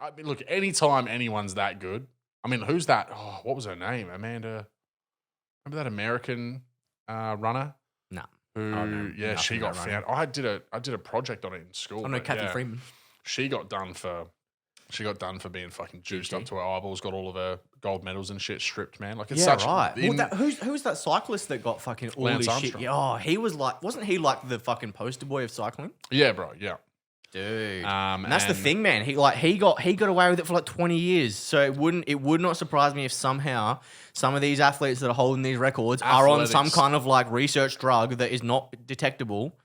I mean, look, anytime anyone's that good. I mean, who's that? Oh, what was her name? Amanda. Remember that American runner? No. Who? Yeah, she got found. I did a project on it in school. I know Kathy Freeman. She got done for being fucking juiced up to her eyeballs. Got all of her gold medals and shit stripped, man. Like it's such right. Who's that cyclist that got fucking all Lance this Armstrong. shit? Oh, he was like, wasn't he like the fucking poster boy of cycling? Yeah, bro. Yeah. Dude, and that's the thing, man. He got away with it for like 20 years. So it would not surprise me if somehow some of these athletes that are holding these records are on some kind of like research drug that is not detectable.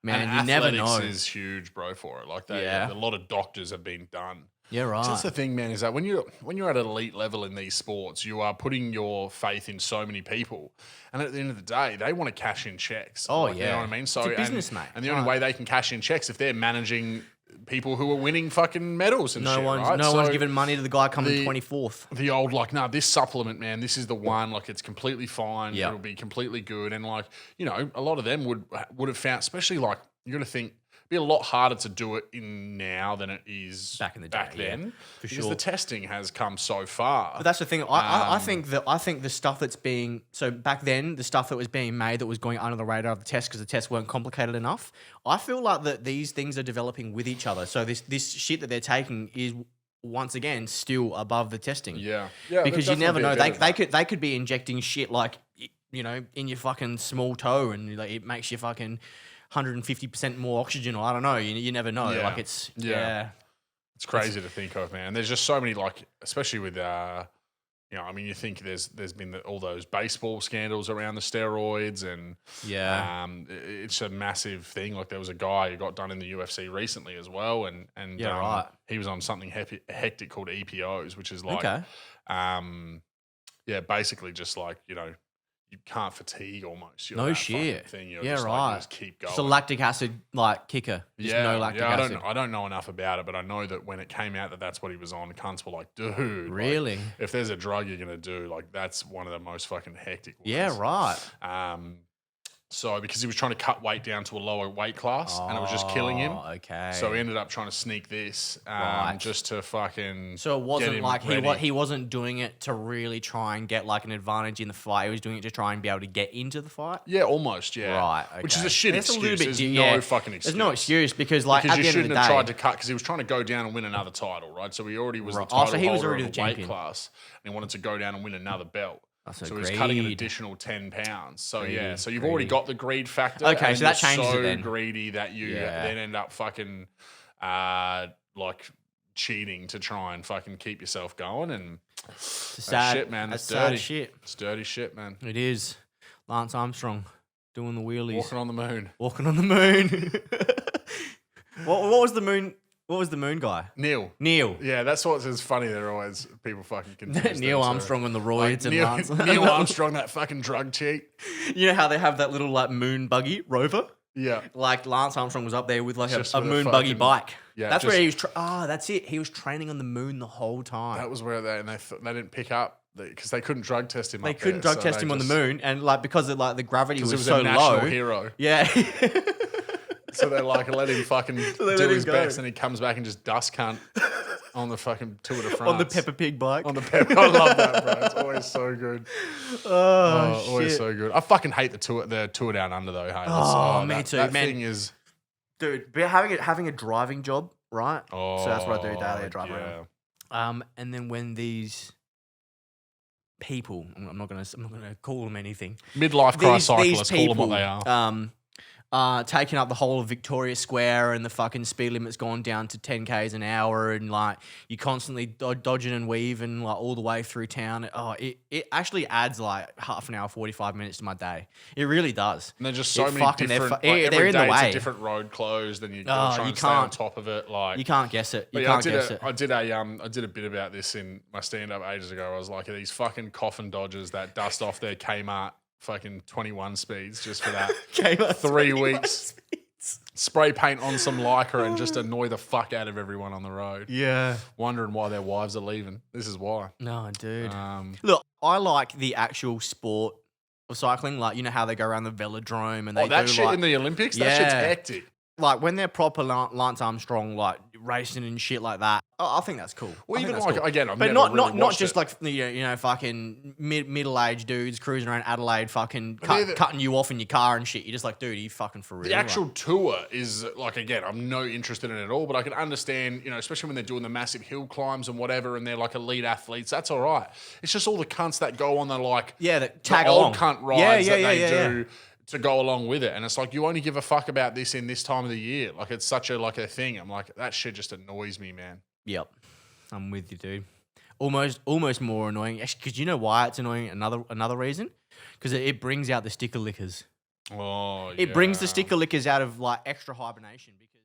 Man, you never know. Athletics is huge, bro, for it. Like a lot of doctors have been done. Yeah, right. So that's the thing, man, is that when you're at an elite level in these sports, you are putting your faith in so many people. And at the end of the day, they want to cash in checks. Oh, You know what I mean? So, it's a business, mate. And the only way they can cash in checks if they're managing people who are winning fucking medals and shit, right? No one's giving money to the guy coming 24th. The old, like, nah, this supplement, man, this is the one. Like, it's completely fine. Yep. It'll be completely good. And, like, you know, a lot of them would have found, especially, like, you got to think, be a lot harder to do it in now than it is back in the day, then. For because sure. the testing has come so far. But that's the thing. I think the stuff that's being back then, the stuff that was being made that was going under the radar of the test because the tests weren't complicated enough. I feel like that these things are developing with each other. So this shit that they're taking is once again still above the testing. Yeah. Because you never know. They could be injecting shit like, you know, in your fucking small toe and like it makes you fucking 150% more oxygen, or I don't know. You never know. Yeah. Like it's It's crazy to think of, man. There's just so many, like, especially with, you know, I mean, you think there's been all those baseball scandals around the steroids, and it's a massive thing. Like there was a guy who got done in the UFC recently as well, and he was on something hectic called EPOs, which is like, basically just like, you know, you can't fatigue almost. No shit. Thing. You're just like, you just keep going. Just a lactic acid like kicker. Just no lactic acid. I don't know enough about it, but I know that when it came out that that's what he was on, cunts were like, dude. Really? Like, if there's a drug you're going to do, like that's one of the most fucking hectic ones. Yeah, right. So because he was trying to cut weight down to a lower weight class and it was just killing him. Okay. So he ended up trying to sneak this just to fucking. So it wasn't like he wasn't doing it to really try and get like an advantage in the fight. He was doing it to try and be able to get into the fight. Yeah, almost. Yeah. Right. Okay. Which is a shit excuse. A little bit, There's no fucking excuse. There's no excuse because like at the end of the day, you shouldn't have tried to cut because he was trying to go down and win another title, right? So he already was the title holder of the weight class, and he wanted to go down and win another belt. So he was cutting an additional 10 pounds. So so you've already got the greed factor. Okay, so that changes it then. So greedy that you then end up fucking like cheating to try and fucking keep yourself going. And sad shit, man. That's dirty sad shit. It's dirty shit, man. It is. Lance Armstrong doing the wheelies. Walking on the moon. What was the moon? What was the moon guy? Neil. Yeah, that's what's funny. They're always people fucking confused. Neil Armstrong on the roids and Lance. Neil Armstrong, that fucking drug cheat. You know how they have that little like moon buggy rover? Yeah. Like Lance Armstrong was up there with like a moon buggy bike. Yeah. That's where he was. That's it. He was training on the moon the whole time. That was where they didn't pick up because they couldn't drug test him. They couldn't drug test him on the moon, and like because of like the gravity was so a national low. Hero. Yeah. So they like let him fucking do his best, and he comes back and just dust cunt on the fucking Tour de France. On the Peppa Pig bike. I love that, bro. It's always so good. Oh shit. Always so good. I fucking hate the tour down under though. Hey, me too. That man. thing is, dude. Having a driving job, right? Oh, so that's what I do daily. I drive yeah. around. And then when these people, I'm not gonna call them anything. Midlife crisis cyclists, call them what they are. Taking up the whole of Victoria Square and the fucking speed limit's gone down to 10 k's an hour and like you constantly dodging and weaving like all the way through town. It actually adds like half an hour, 45 minutes to my day. It really does. And there's just so many different. They're in the way. It's a different road closed, and you try and stay on top of it. Like you can't guess it. I did a bit about this in my stand up ages ago. I was like, these fucking coffin dodgers that dust off their Kmart fucking 21 speeds just for that 3 weeks. Spray paint on some Lycra and just annoy the fuck out of everyone on the road. Yeah. Wondering why their wives are leaving. This is why. No, dude. Look, I like the actual sport of cycling. Like, you know how they go around the velodrome and they that do shit like, in the Olympics? That shit's hectic. Like when they're proper Lance Armstrong, like racing and shit like that, I think that's cool. Well, I think even that's like cool. again, I've but never not really watched just it. like fucking middle-aged dudes cruising around Adelaide, fucking neither- cutting you off in your car and shit. You're just like, dude, are you fucking for real? The actual tour is like, again, I'm no interested in it at all, but I can understand, especially when they're doing the massive hill climbs and whatever, and they're like elite athletes. That's all right. It's just all the cunts that go on the like, that the tag old along. cunt rides that they yeah. do to go along with it, and it's like you only give a fuck about this in this time of the year. Like it's such a thing. I'm like, that shit just annoys me, man. Yep, I'm with you, dude. Almost more annoying. Actually, because you know why it's annoying? Another reason, because it brings out the sticker lickers. Oh, It brings the sticker lickers out of like extra hibernation because.